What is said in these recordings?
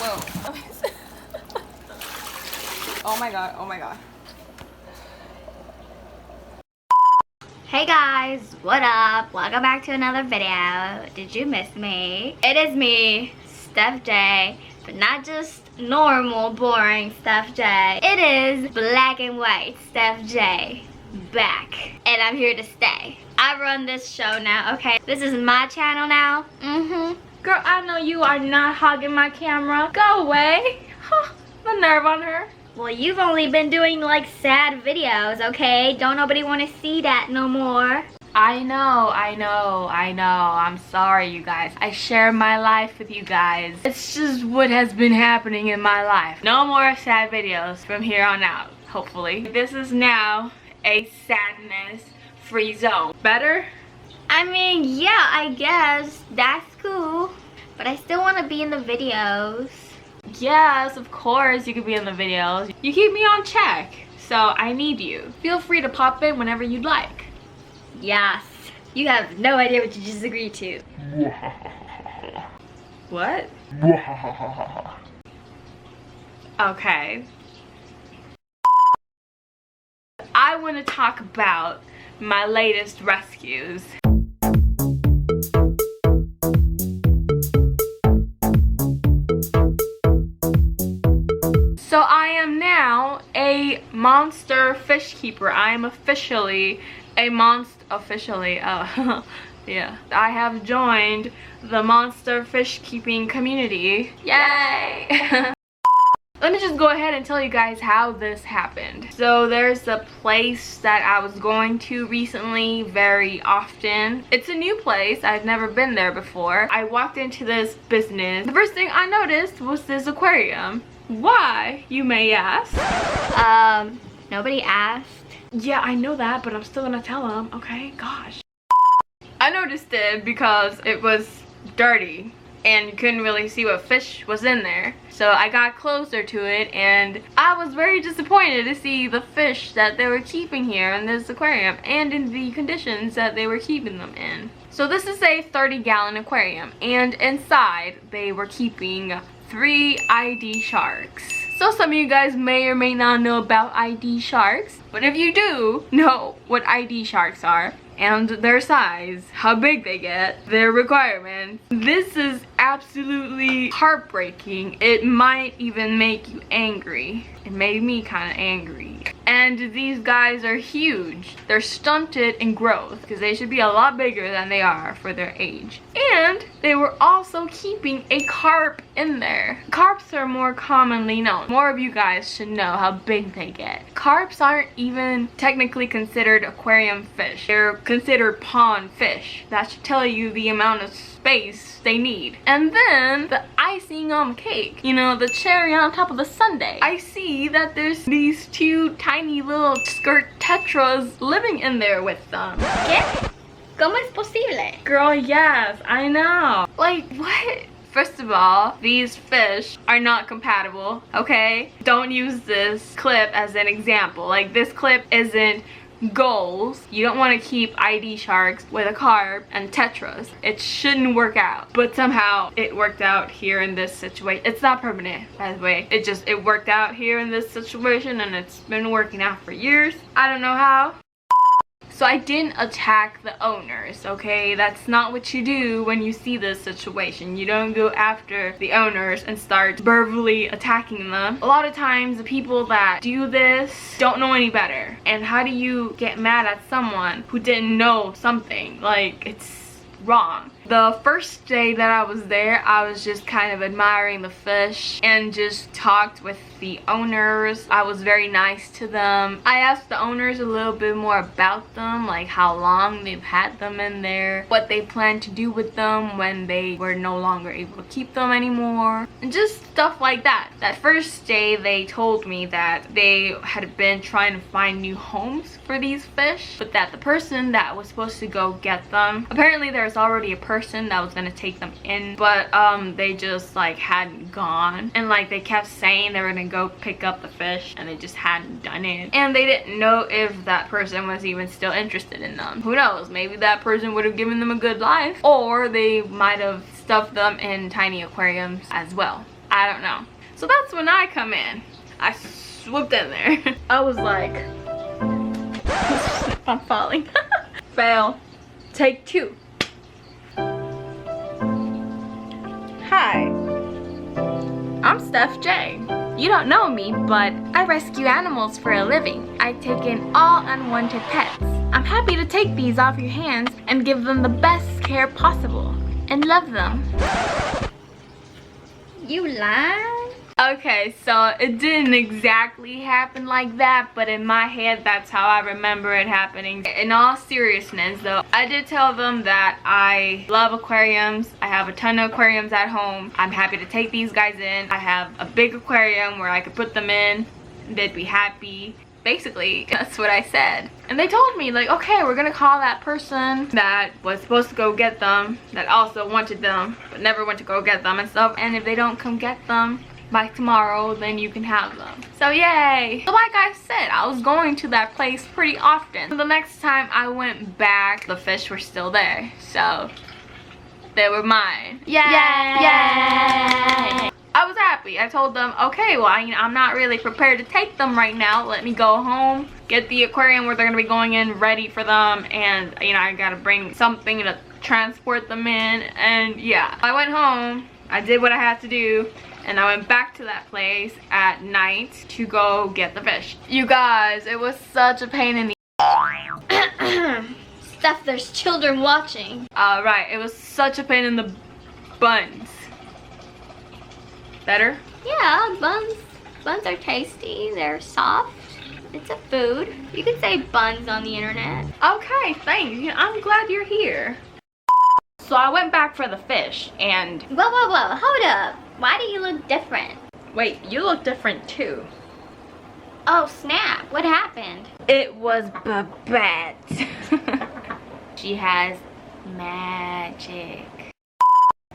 Whoa. Oh my god, oh my god. Hey guys, what up? Welcome back to another video. Did you miss me? It is me, Steff J, but not just normal, boring Steff J. It is black and white Steff J, back. And I'm here to stay. I run this show now, okay? This is my channel now. Girl, I know you are not hogging my camera. Go away. Huh, the nerve on her. Well, you've only been doing like sad videos, okay? Don't nobody want to see that no more. I know. I'm sorry, you guys. I share my life with you guys. It's just what has been happening in my life. No more sad videos from here on out, hopefully. This is now a sadness-free zone. Better? I mean, yeah, I guess. That's cool. But I still want to be in the videos. Yes, of course you could be in the videos. You keep me on check, so I need you. Feel free to pop in whenever you'd like. Yes. You have no idea what you just agreed to. What? Okay. I want to talk about my latest rescues. So I am now a monster fish keeper. I am officially a yeah. I have joined the monster fish keeping community. Yay! Let me just go ahead and tell you guys how this happened. So there's a place that I was going to recently very often. It's a new place. I've never been there before. I walked into this business. The first thing I noticed was this aquarium. Why, you may ask? Nobody asked. Yeah, I know that, but I'm still gonna tell them, okay? Gosh. I noticed it because it was dirty and you couldn't really see what fish was in there. So I got closer to it and I was very disappointed to see the fish that they were keeping here in this aquarium and in the conditions that they were keeping them in. So this is a 30-gallon aquarium and inside they were keeping 3 ID sharks. So some of you guys may or may not know about ID sharks, but if you do know what ID sharks are and their size, how big they get, their requirements, this is absolutely heartbreaking. It might even make you angry. It made me kind of angry. And these guys are huge. They're stunted in growth because they should be a lot bigger than they are for their age. And they were also keeping a carp in there. Carps are more commonly known. More of you guys should know how big they get. Carps aren't even technically considered aquarium fish. They're considered pond fish. That should tell you the amount of space they need. And then the icing on the cake, you know, the cherry on top of the sundae. I see that there's these 2 tiny little skirt tetras living in there with them. ¿Qué? ¿Cómo es posible? Girl, yes, I know. Like, what? First of all, these fish are not compatible, okay? Don't use this clip as an example. Like, this clip isn't goals. You don't want to keep ID sharks with a carp and tetras. It shouldn't work out, but somehow it worked out here in this situation. It's not permanent, by the way. It worked out here in this situation and it's been working out for years. I don't know how. So I didn't attack the owners, okay? That's not what you do when you see this situation. You don't go after the owners and start verbally attacking them. A lot of times the people that do this don't know any better. And how do you get mad at someone who didn't know something? Like, it's wrong. The first day that I was there, I was just kind of admiring the fish and just talked with the owners. I was very nice to them. I asked the owners a little bit more about them, like how long they've had them in there, what they plan to do with them when they were no longer able to keep them anymore, and just stuff like that. That first day they told me that they had been trying to find new homes for these fish, but that the person that was supposed to go get them, apparently there's already a person that was gonna take them in, but they just like hadn't gone, and like they kept saying they were gonna go pick up the fish and they just hadn't done it, and they didn't know if that person was even still interested in them. Who knows, maybe that person would have given them a good life, or they might have stuffed them in tiny aquariums as well. I don't know. So that's when I come in. I swooped in there. I was like, I'm falling. Fail. Take 2. Hi, I'm Steff J. You don't know me, but I rescue animals for a living. I take in all unwanted pets. I'm happy to take these off your hands and give them the best care possible and love them. You lie? Okay, so it didn't exactly happen like that, but in my head, that's how I remember it happening. In all seriousness, though, I did tell them that I love aquariums. I have a ton of aquariums at home. I'm happy to take these guys in. I have a big aquarium where I could put them in. They'd be happy. Basically, that's what I said. And they told me, like, okay, we're gonna call that person that was supposed to go get them, that also wanted them, but never went to go get them and stuff. And if they don't come get them by tomorrow, then you can have them. So yay. So like I said, I was going to that place pretty often. The next time I went back, the fish were still there. So they were mine. Yay! Yay! I was happy. I told them, okay, well, I'm not really prepared to take them right now. Let me go home, get the aquarium where they're gonna be going in ready for them, and I gotta bring something to transport them in. And yeah, I went home, I did what I had to do, and I went back to that place at night to go get the fish. You guys, it was such a pain in the Steff, there's children watching. right, it was such a pain in the buns. Better? Yeah, buns are tasty. They're soft. It's a food. You can say buns on the internet. Okay, thanks. I'm glad you're here. So I went back for the fish and... Whoa, whoa, whoa. Hold up. Why do you look different? Wait, you look different too. Oh, snap. What happened? It was Babette. She has magic.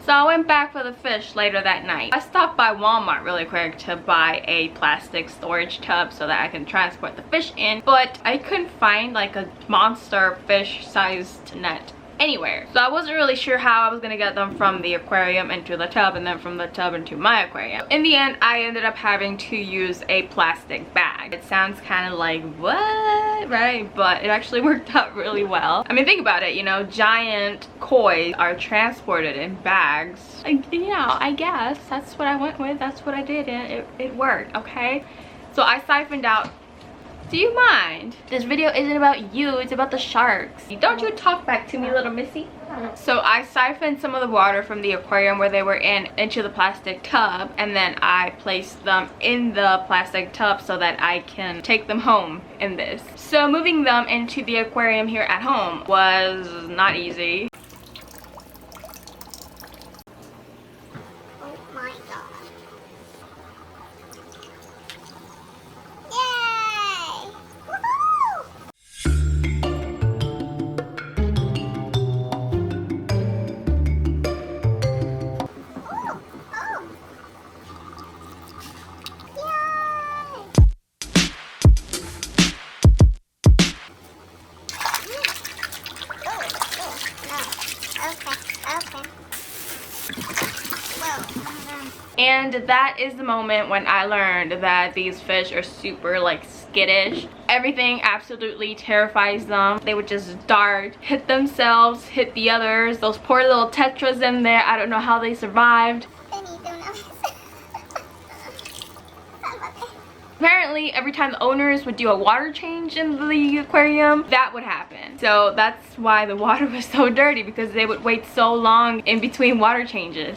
So I went back for the fish later that night. I stopped by Walmart really quick to buy a plastic storage tub so that I can transport the fish in, but I couldn't find like a monster fish sized net anywhere. So I wasn't really sure how I was gonna get them from the aquarium into the tub and then from the tub into my aquarium. In the end, I ended up having to use a plastic bag. It sounds kind of like, what? Right? But it actually worked out really well. I mean, think about it, giant koi are transported in bags. I guess that's what I went with. That's what I did, and it worked, okay? So I siphoned out. Do you mind? This video isn't about you, it's about the sharks. Don't you talk back to me, little missy. So I siphoned some of the water from the aquarium where they were in into the plastic tub, and then I placed them in the plastic tub so that I can take them home in this. So moving them into the aquarium here at home was not easy. Oh my god. And that is the moment when I learned that these fish are super skittish. Everything absolutely terrifies them. They would just dart, hit themselves, hit the others. Those poor little tetras in there, I don't know how they survived. Apparently, every time the owners would do a water change in the aquarium, that would happen. So that's why the water was so dirty, because they would wait so long in between water changes.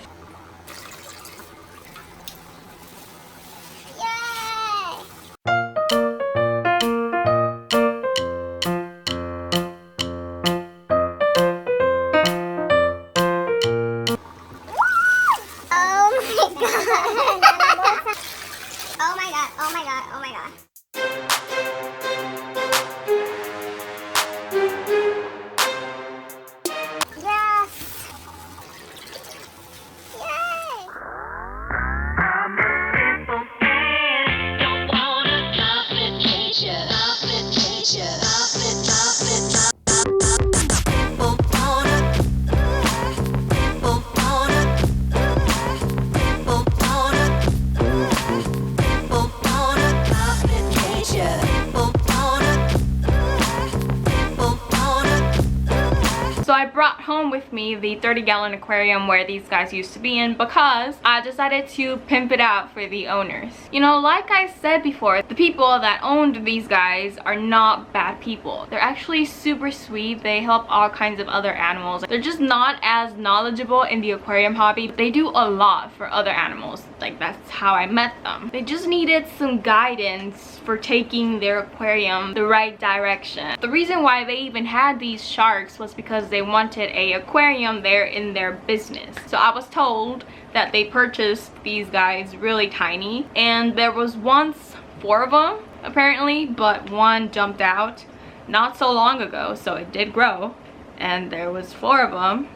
with me the 30-gallon aquarium where these guys used to be in because I decided to pimp it out for the owners. You know, like I said before, the people that owned these guys are not bad people. They're actually super sweet. They help all kinds of other animals. They're just not as knowledgeable in the aquarium hobby. They do a lot for other animals. Like, that's how I met them. They just needed some guidance for taking their aquarium the right direction. The reason why they even had these sharks was because they wanted a aquarium there in their business. So I was told that they purchased these guys really tiny, and there was once 4 of them apparently, but one jumped out not so long ago, so it did grow, and there was 4 of them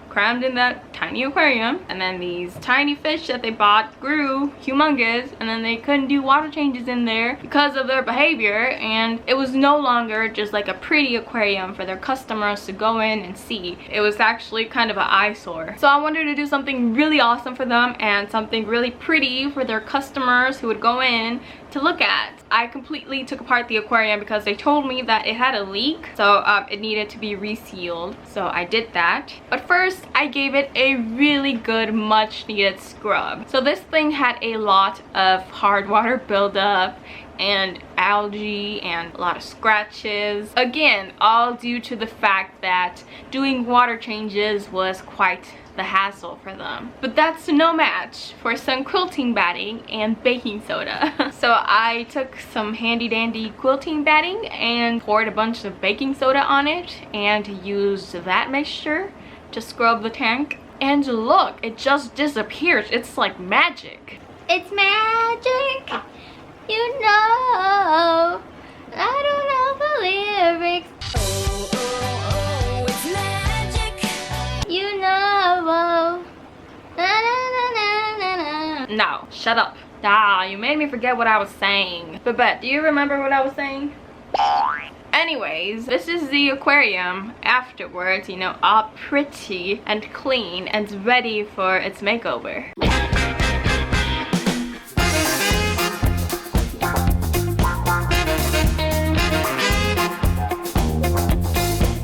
crammed in that tiny aquarium. And then these tiny fish that they bought grew humongous, and then they couldn't do water changes in there because of their behavior, and it was no longer just like a pretty aquarium for their customers to go in and see. It was actually kind of an eyesore. So I wanted to do something really awesome for them and something really pretty for their customers who would go in to look at. I completely took apart the aquarium because they told me that it had a leak, so it needed to be resealed. So I did that. But first, I gave it a really good, much needed scrub. So this thing had a lot of hard water buildup and algae and a lot of scratches. Again, all due to the fact that doing water changes was quite the hassle for them. But that's no match for some quilting batting and baking soda. So I took some handy dandy quilting batting and poured a bunch of baking soda on it and used that mixture to scrub the tank. And look, it just disappears. It's like magic. It's magic. You know, I don't know the lyrics. It's magic. You know, na na na na na na. No, shut up. Ah, you made me forget what I was saying. Babette, do you remember what I was saying? Anyways, this is the aquarium afterwards, you know, all pretty and clean and ready for its makeover.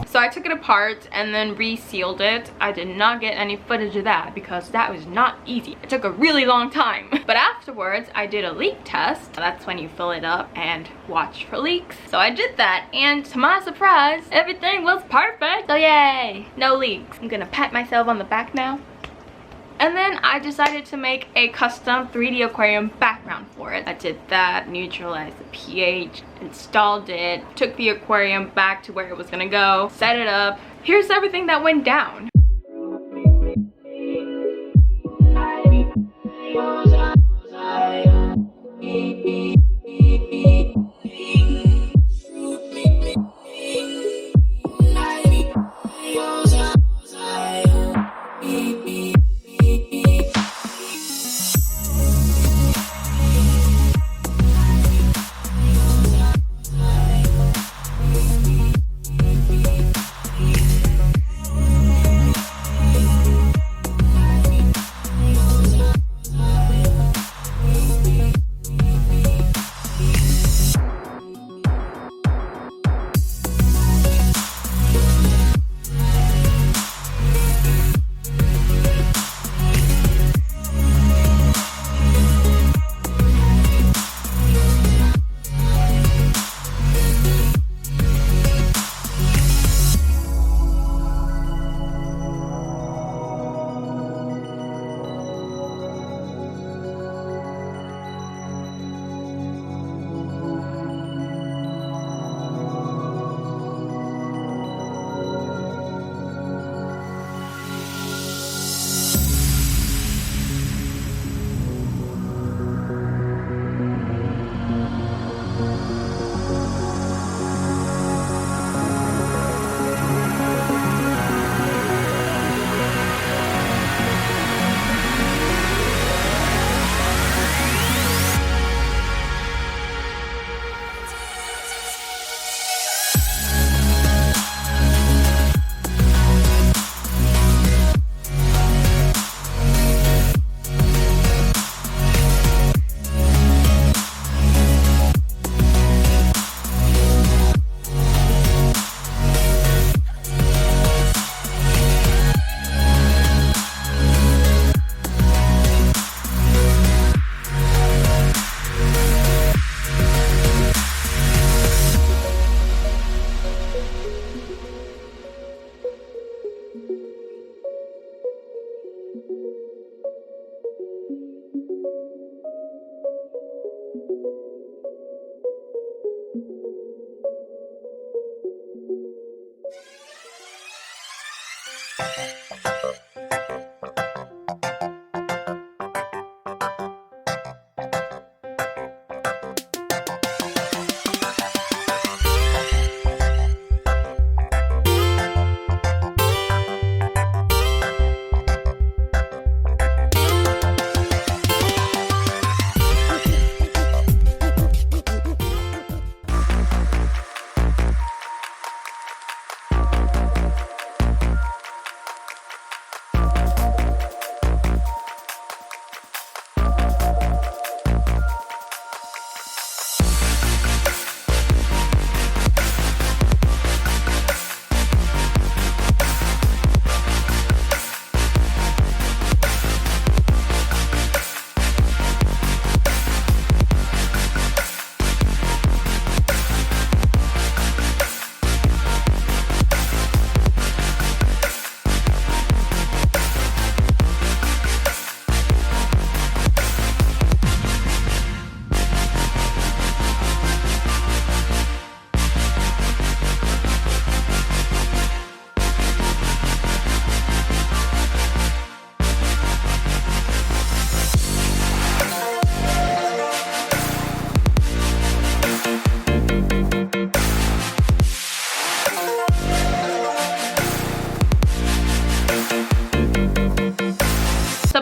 So I took it apart and then resealed it. I did not get any footage of that because that was not easy. It took a really long time. But afterwards, I did a leak test. That's when you fill it up and watch for leaks. So I did that, and to my surprise, everything was perfect. So yay, no leaks. I'm gonna pat myself on the back now. And then I decided to make a custom 3D aquarium background for it. I did that, neutralized the pH, installed it, took the aquarium back to where it was gonna go, set it up. Here's everything that went down.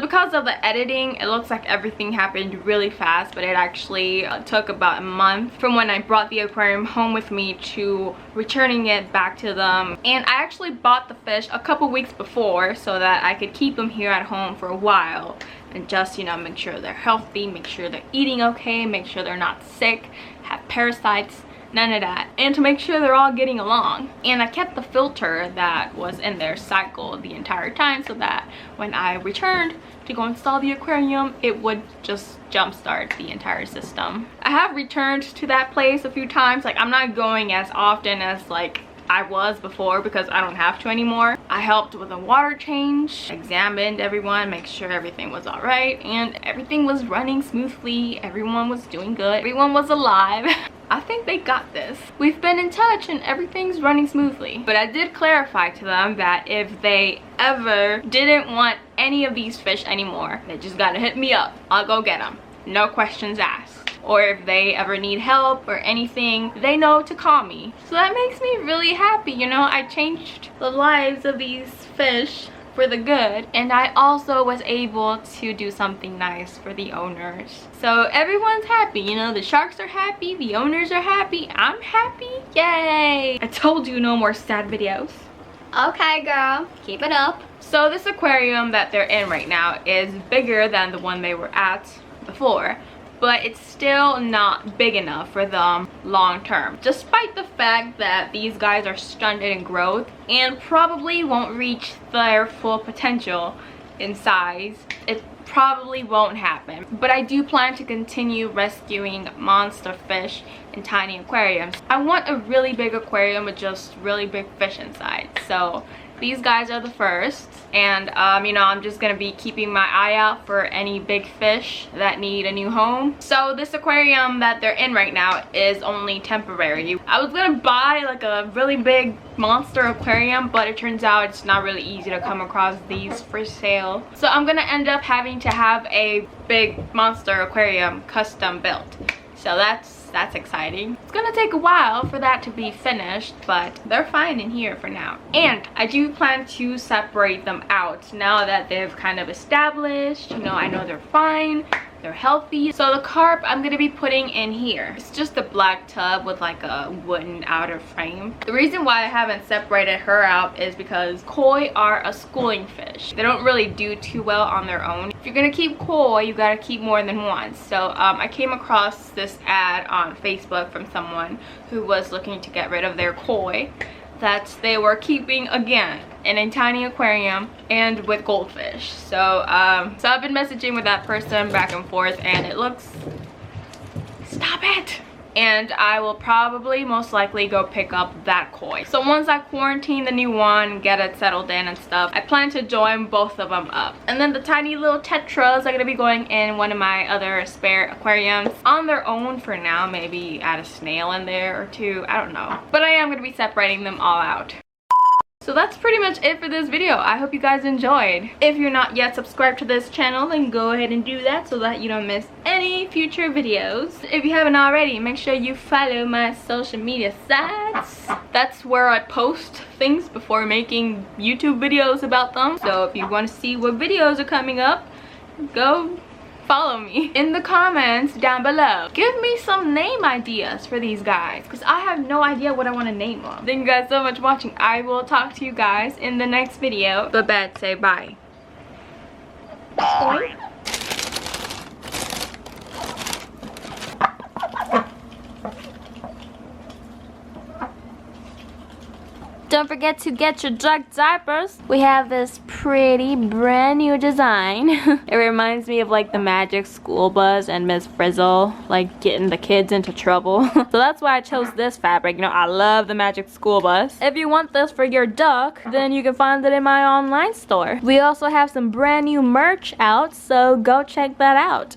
because of the editing, it looks like everything happened really fast, but it actually took about a month from when I brought the aquarium home with me to returning it back to them. And I actually bought the fish a couple weeks before so that I could keep them here at home for a while and just, you know, make sure they're healthy, make sure they're eating okay, make sure they're not sick, have parasites, none of that, and to make sure they're all getting along. And I kept the filter that was in their cycle the entire time so that when I returned to go install the aquarium, it would just jumpstart the entire system. I have returned to that place a few times. Like, I'm not going as often as like I was before because I don't have to anymore. I helped with a water change, examined everyone, make sure everything was all right, and everything was running smoothly. Everyone was doing good. Everyone was alive. I think they got this. We've been in touch and everything's running smoothly. But I did clarify to them that if they ever didn't want any of these fish anymore, they just gotta hit me up. I'll go get them. No questions asked. Or if they ever need help or anything, they know to call me. So that makes me really happy, you know. I changed the lives of these fish for the good, and I also was able to do something nice for the owners. So everyone's happy, you know. The sharks are happy, the owners are happy, I'm happy. Yay! I told you no more sad videos. Okay, girl, keep it up. So this aquarium that they're in right now is bigger than the one they were at before, but it's still not big enough for them long term, despite the fact that these guys are stunted in growth and probably won't reach their full potential in size. It probably won't happen, but I do plan to continue rescuing monster fish in tiny aquariums. I want a really big aquarium with just really big fish inside, so these guys are the first. And you know, I'm just gonna be keeping my eye out for any big fish that need a new home. So this aquarium that they're in right now is only temporary. I was gonna buy like a really big monster aquarium, but it turns out it's not really easy to come across these for sale. So I'm gonna end up having to have a big monster aquarium custom built. So that's exciting. It's gonna take a while for that to be finished, but they're fine in here for now. And I do plan to separate them out now that they've kind of established, you know. I know they're fine, they're healthy. So the carp I'm gonna be putting in here. It's just a black tub with like a wooden outer frame. The reason why I haven't separated her out is because koi are a schooling fish. They don't really do too well on their own. If you're gonna keep koi, you gotta keep more than one. So I came across this ad on Facebook from someone who was looking to get rid of their koi that they were keeping again in a tiny aquarium and with goldfish. So so I've been messaging with that person back and forth, and it looks, stop it, and I will probably most likely go pick up that koi. So once I quarantine the new one, get it settled in and stuff, I plan to join both of them up. And then the tiny little tetras are gonna be going in one of my other spare aquariums on their own for now. Maybe add a snail in there or two, I don't know, but I am gonna be separating them all out. So that's pretty much it for this video. I hope you guys enjoyed. If you're not yet subscribed to this channel, then go ahead and do that so that you don't miss any future videos. If you haven't already, make sure you follow my social media sites. That's where I post things before making YouTube videos about them. So if you want to see what videos are coming up, go follow me in the comments down below. Give me some name ideas for these guys, because I have no idea what I want to name them. Thank you guys so much for watching. I will talk to you guys in the next video. Babette, say bye. Bye. Don't forget to get your duck diapers. We have this pretty brand new design. It reminds me of like the Magic School Bus and Miss Frizzle, like getting the kids into trouble. So that's why I chose this fabric. You know, I love the Magic School Bus. If you want this for your duck, then you can find it in my online store. We also have some brand new merch out, so go check that out.